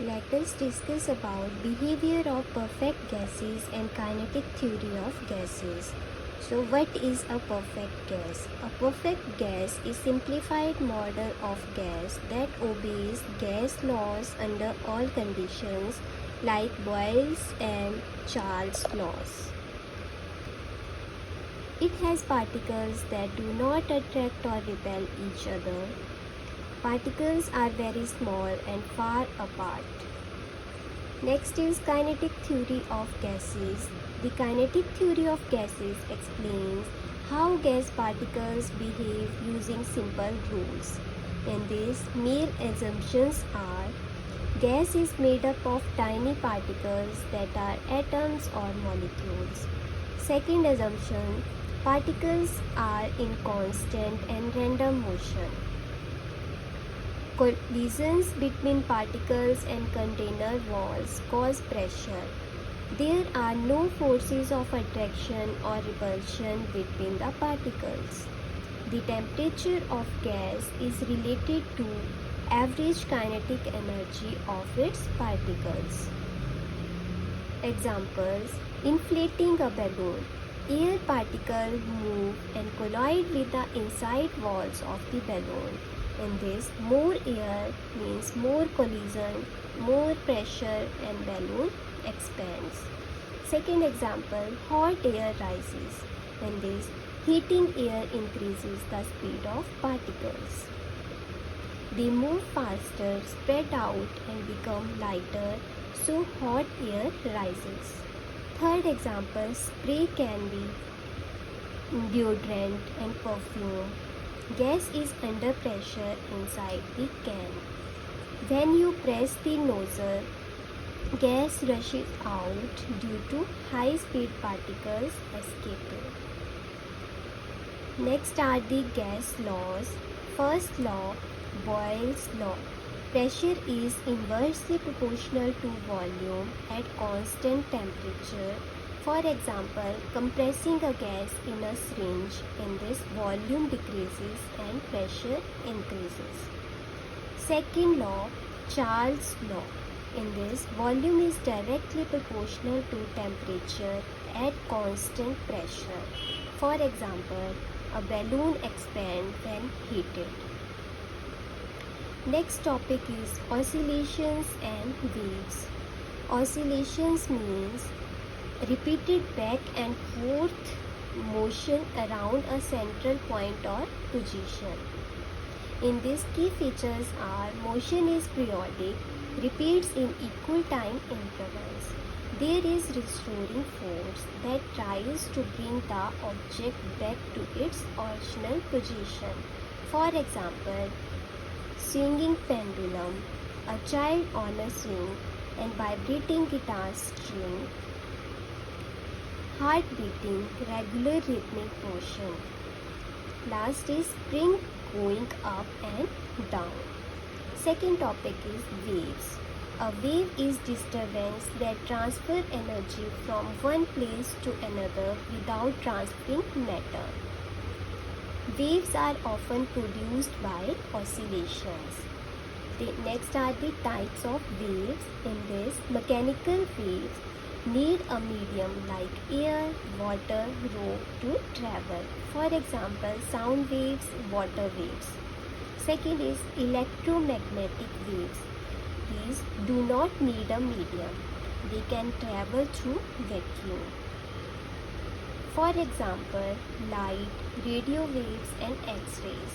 Let us discuss about behavior of perfect gases and kinetic theory of gases. So what is a perfect gas? A perfect gas is simplified model of gas that obeys gas laws under all conditions like Boyle's and Charles' laws. It has particles that do not attract or repel each other. Particles are very small and far apart. Next is kinetic theory of gases. The kinetic theory of gases explains how gas particles behave using simple rules. In this, main assumptions are gas is made up of tiny particles that are atoms or molecules. Second assumption, particles are in constant and random motion. Collisions between particles and container walls cause pressure. There are no forces of attraction or repulsion between the particles. The temperature of gas is related to average kinetic energy of its particles. Examples: inflating a balloon. Air particles move and collide with the inside walls of the balloon. In this, more air means more collision, more pressure, and balloon expands. Second example, hot air rises. In this, heating air increases the speed of particles. They move faster, spread out, and become lighter, so hot air rises. Third example, spray can be deodorant and perfume. Gas is under pressure inside the can. When you press the nozzle, gas rushes out due to high-speed particles escaping. Next are the gas laws. First law, Boyle's law. Pressure is inversely proportional to volume at constant temperature. For example, compressing a gas in a syringe, in this volume decreases and pressure increases. Second law, Charles' law. In this, volume is directly proportional to temperature at constant pressure. For example, a balloon expands when heated. Next topic is oscillations and waves. Oscillations means repeated back and forth motion around a central point or position. In this, key features are motion is periodic, repeats in equal time intervals. There is restoring force that tries to bring the object back to its original position. For example, swinging pendulum, a child on a swing, and vibrating guitar string. Heart beating, regular rhythmic motion. Last is spring going up and down. Second topic is waves. A wave is disturbance that transfer energy from one place to another without transferring matter. Waves are often produced by oscillations. Next are the types of waves. In this, mechanical waves need a medium like air, water, rope to travel. For example, sound waves, water waves. Second is electromagnetic waves. These do not need a medium. They can travel through vacuum. For example, light, radio waves and X-rays.